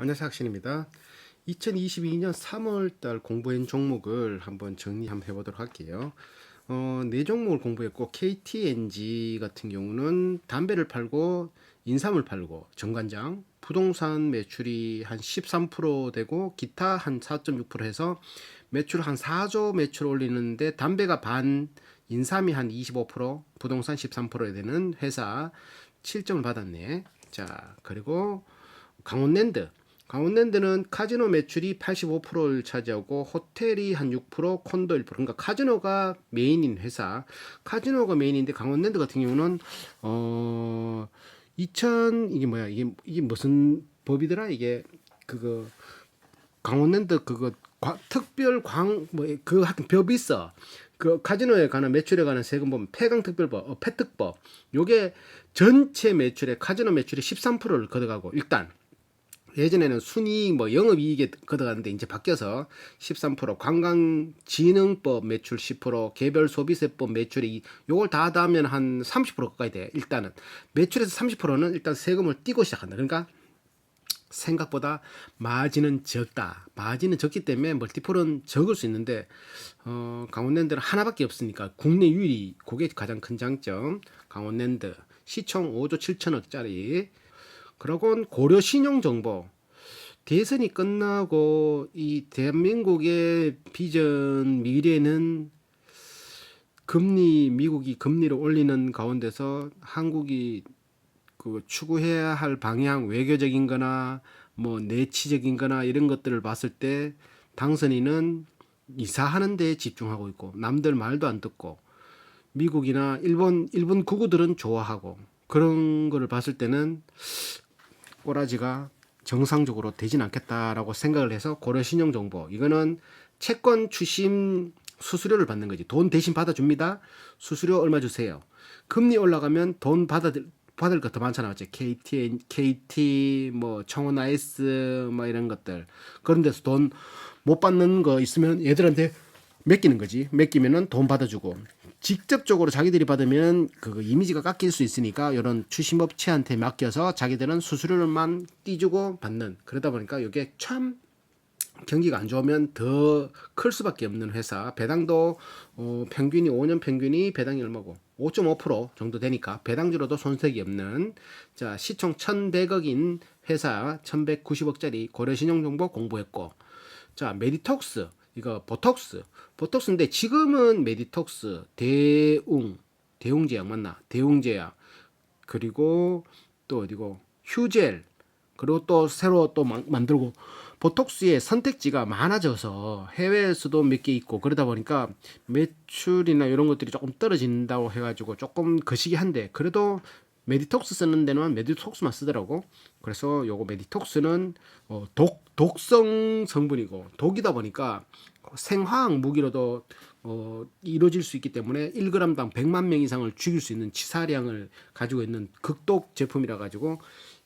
안녕하세요, 학신입니다. 2022년 3월달 공부한 종목을 한번 정리 한번 해보도록 할게요. 네 종목을 공부했고 KTNG 같은 경우는 담배를 팔고 인삼을 팔고 정관장 부동산 매출이 한 13% 되고 기타 한 4.6% 해서 매출 한 4조 매출 올리는데 담배가 반, 인삼이 한 25%, 부동산 13%에 되는 회사 7점을 받았네. 자, 그리고 강원랜드. 강원랜드는 카지노 매출이 85%를 차지하고 호텔이 한 6%, 콘도 1%. 그러니까 카지노가 메인인 회사. 카지노가 메인인데 강원랜드 같은 경우는 2000 이게 뭐야? 이게 무슨 법이더라? 이게 그거 강원랜드 그거 특별 광뭐그 하여튼 법이 있어. 그 카지노에 관한 매출에 관한 세금 보면 폐강특별법, 폐특법. 요게 전체 매출의 카지노 매출의 13%를 걷어가고 일단 예전에는 순이익 뭐 영업이익에 걷어갔는데 이제 바뀌어서 13% 관광진흥법 매출 10% 개별소비세법 매출이 요걸 다 하면 한 30% 가까이 돼. 일단은 매출에서 30%는 일단 세금을 떼고 시작한다. 그러니까 생각보다 마진은 적다. 마진은 적기 때문에 멀티플은 적을 수 있는데 강원랜드는 하나밖에 없으니까 국내 유일이 그게 가장 큰 장점. 강원랜드 시총 5조 7천억짜리. 그러곤 고려 신용정보 대선이 끝나고 이 대한민국의 비전 미래는 미국이 금리를 올리는 가운데서 한국이 그 추구해야 할 방향 외교적인 거나 뭐 내치적인 거나 이런 것들을 봤을 때 당선인은 이사하는 데 집중하고 있고 남들 말도 안 듣고 미국이나 일본 구구들은 좋아하고 그런 거를 봤을 때는 꼬라지가 정상적으로 되진 않겠다라고 생각을 해서 고려신용정보 이거는 채권 추심 수수료를 받는 거지. 돈 대신 받아줍니다. 수수료 얼마 주세요. 금리 올라가면 돈 받을 거 더 많잖아. 맞지? KT 뭐 청원 아이스 뭐 이런 것들 그런 데서 돈 못 받는 거 있으면 얘들한테 맡기는 거지. 맡기면은 돈 받아주고 직접적으로 자기들이 받으면 그 이미지가 깎일 수 있으니까 이런 추심업체한테 맡겨서 자기들은 수수료만 띄주고 받는 그러다 보니까 이게 참 경기가 안 좋으면 더 클 수밖에 없는 회사. 배당도 평균이 5년 평균이 배당이 얼마고 5.5% 정도 되니까 배당주로도 손색이 없는 자 시총 1,100억인 회사 1,190억짜리 고려신용정보 공부했고 자 메디톡스 이거 보톡스인데 지금은 메디톡스 대웅제약 맞나 대웅제약 그리고 또 어디고 휴젤 그리고 또 새로 또 만들고 보톡스의 선택지가 많아져서 해외에서도 몇 개 있고 그러다 보니까 매출이나 이런 것들이 조금 떨어진다고 해가지고 조금 거시기 한데 그래도 메디톡스 쓰는 데는 메디톡스만 쓰더라고. 그래서 요거 메디톡스는 독성 성분이고 독이다 보니까 생화학 무기로도 이루어질 수 있기 때문에 1g당 100만 명 이상을 죽일 수 있는 치사량을 가지고 있는 극독 제품이라 가지고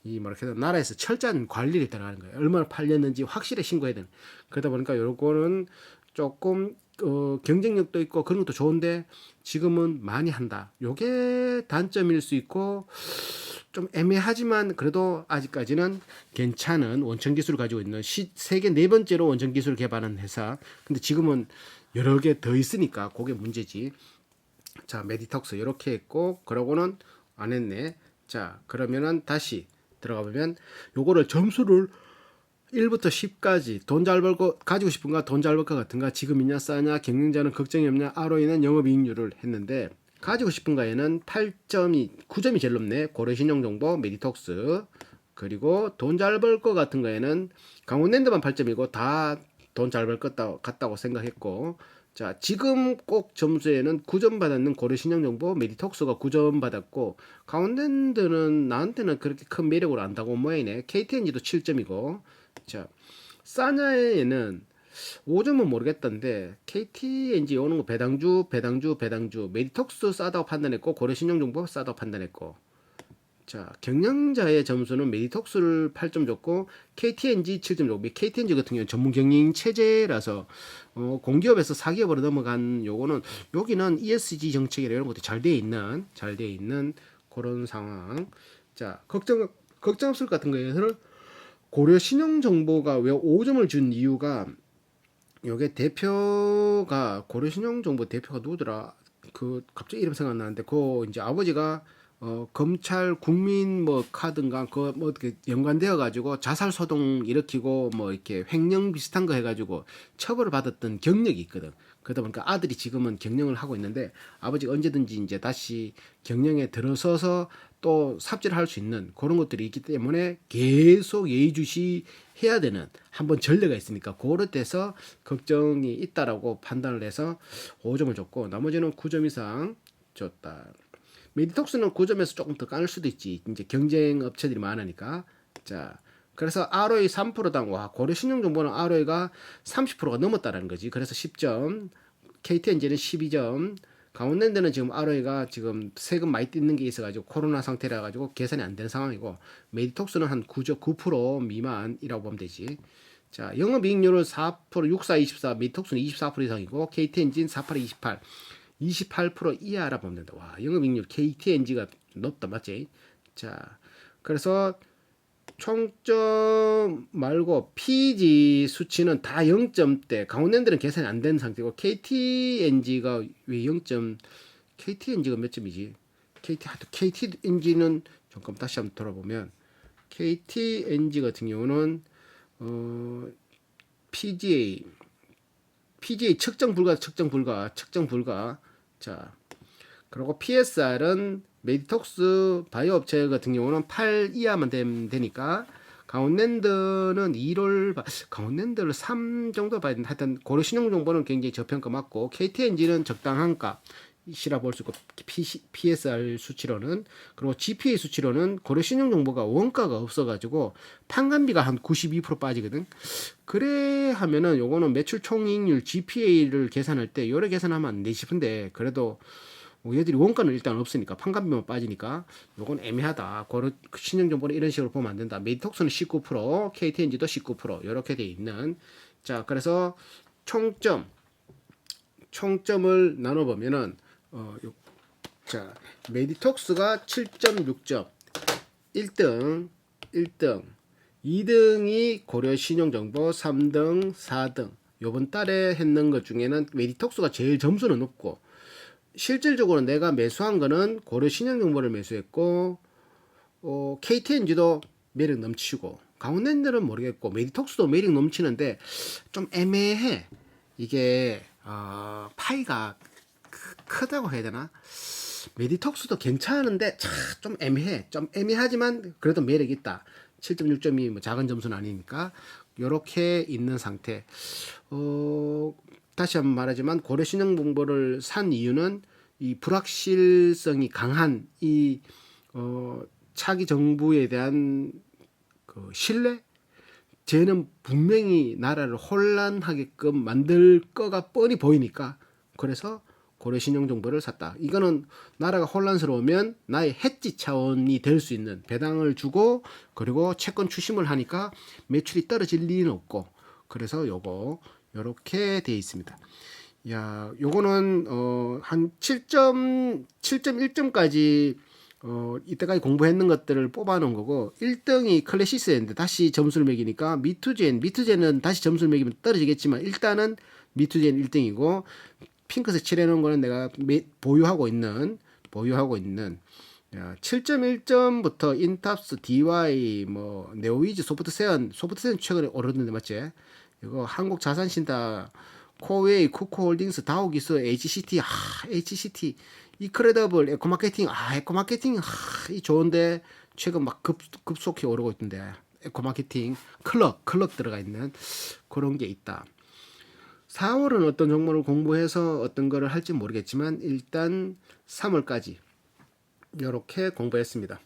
이 뭐랄까 나라에서 철저한 관리를 들어가는 거예요. 얼마나 팔렸는지 확실히 신고해야 되는. 그러다 보니까 요거는 조금 경쟁력도 있고 그런 것도 좋은데 지금은 많이 한다. 요게 단점일 수 있고 좀 애매하지만 그래도 아직까지는 괜찮은 원천 기술을 가지고 있는 세계 네 번째로 원천 기술 개발한 회사. 근데 지금은 여러 개 더 있으니까 그게 문제지. 자, 메디톡스 이렇게 했고 그러고는 안 했네. 자, 그러면은 다시 들어가 보면 요거를 점수를 1부터 10까지 돈 잘 벌고 가지고 싶은가 돈 잘 벌 것 같은가 지금이냐 싸냐 경쟁자는 걱정이 없냐 ROE는 영업이익률을 했는데 가지고 싶은가에는 8점이 9점이 제일 높네. 고려신용정보 메디톡스 그리고 돈 잘 벌 것 같은 거에는 강원랜드만 8점이고 다 돈 잘 벌 것 같다고 생각했고 자 지금 꼭 점수에는 9점 받았는 고려신용정보 메디톡스가 9점 받았고 강원랜드는 나한테는 그렇게 큰 매력으로 안 다가온 모양이네. KTNG도 7점이고 자 싸냐에는 5점은 모르겠던데 KTNG 오는 거 배당주 메디톡스 싸다고 판단했고 고려신용정보 싸다고 판단했고 자 경영자의 점수는 메디톡스를 8점 줬고 KTNG 7점 줬고 KTNG 같은 경우는 전문 경영 체제라서 공기업에서 사기업으로 넘어간 요거는 여기는 ESG 정책이나 이런 것도 잘 돼 있는 그런 상황. 자 걱정 없을 것 같은 거에는 고려 신용정보가 왜 5점을 준 이유가 요게 대표가 고려신용정보 대표가 누구더라? 그 갑자기 이름 생각나는데 그 이제 아버지가 검찰 국민 뭐 카드인가 그 뭐 어떻게 연관되어 가지고 자살 소동 일으키고 뭐 이렇게 횡령 비슷한 거 해가지고 처벌을 받았던 경력이 있거든. 그러다 보니까 아들이 지금은 경영을 하고 있는데 아버지가 언제든지 이제 다시 경영에 들어서서 또 삽질을 할 수 있는 그런 것들이 있기 때문에 계속 예의주시 해야 되는 한번 전례가 있으니까 그럴 때서 걱정이 있다라고 판단을 해서 5점을 줬고 나머지는 9점 이상 줬다. 메디톡스는 9점에서 조금 더 까는 수도 있지. 이제 경쟁 업체들이 많으니까. 자, 그래서 ROE 3%당 와 고려 신용정보는 ROE가 30%가 넘었다라는 거지. 그래서 10점, KTNG는 12점. 강원랜드는 지금 ROE가 지금 세금 많이 뜯는 게 있어가지고 코로나 상태라 가지고 계산이 안 되는 상황이고 메디톡스는 한 9% 미만이라고 보면 되지. 자, 영업이익률은 4%, 64, 24, 메디톡스는 24% 이상이고 KTNG는 48, 28. 28% 이하라 보면 된다. 와, 영업이익률 KTNG가 높다, 맞지? 자, 그래서 총점 말고 PG 수치는 다 0점대. 강원랜드는 계산이 안 된 상태고 KTNG가 왜 0점? KTNG가 몇 점이지? KTNG는 잠깐 다시 한번 돌아보면 KTNG 같은 경우는 PGA 측정 불가. 자, 그리고 PSR은 메디톡스 바이오 업체 같은 경우는 8 이하만 되면 되니까 강원랜드는 2를 강원랜드를 3 정도 봐야 된다. 하여튼 고려 신용 정보는 굉장히 저평가 맞고 KTNG는 적당한 값이라 볼 수 있고 PSR 수치로는 그리고 GPA 수치로는 고려 신용 정보가 원가가 없어가지고 판관비가 한 92% 빠지거든. 그래 하면은 요거는 매출 총이익률 GPA를 계산할 때 요래 계산하면 안 돼 싶은데 그래도 얘들이 원가는 일단 없으니까 판관비만 빠지니까 요건 애매하다. 고려 신용정보는 이런 식으로 보면 안 된다. 메디톡스는 19%, KTNG도 19% 이렇게 돼 있는. 자, 그래서 총점을 나눠보면은 자, 메디톡스가 7.6점, 1등, 2등이 고려신용정보, 3등, 4등. 요번 달에 했는 것 중에는 메디톡스가 제일 점수는 높고 실질적으로 내가 매수한 거는 고려신용정보를 매수했고 KTNG도 매력 넘치고 강원랜드는 모르겠고 메디톡스도 매력 넘치는데 좀 애매해. 이게 파이가 크다고 해야 되나? 메디톡스도 괜찮은데 좀 애매해. 좀 애매하지만 그래도 매력이 있다. 7.6점이 뭐 작은 점수는 아니니까 요렇게 있는 상태. 다시 한번 말하지만 고려신용정보를 산 이유는 이 불확실성이 강한 이 차기 정부에 대한 그 신뢰? 쟤는 분명히 나라를 혼란하게끔 만들 거가 뻔히 보이니까 그래서 고려신용정보를 샀다. 이거는 나라가 혼란스러우면 나의 해지 차원이 될 수 있는 배당을 주고 그리고 채권 추심을 하니까 매출이 떨어질 리는 없고 그래서 요거 요렇게 돼 있습니다. 야, 요거는 한 7.1점까지 이때까지 공부했는 것들을 뽑아놓은 거고 1등이 클래시스였는데 다시 점수를 매기니까 미투젠은 다시 점수를 매기면 떨어지겠지만 일단은 미투젠 1등이고 핑크색 칠해놓은 거는 내가 보유하고 있는 7.1점부터 인탑스, DY, 뭐 네오이즈, 소프트세연 최근에 오르는데 맞지? 이거 한국자산신탁, 코웨이, 쿠코홀딩스, 다우기스, HCT, 이크레더블, 에코마케팅, 에코마케팅, 이 좋은데 최근 막 급속히 오르고 있던데 에코마케팅, 클럭 들어가 있는 그런 게 있다. 4월은 어떤 종목을 공부해서 어떤 거를 할지 모르겠지만 일단 3월까지 이렇게 공부했습니다.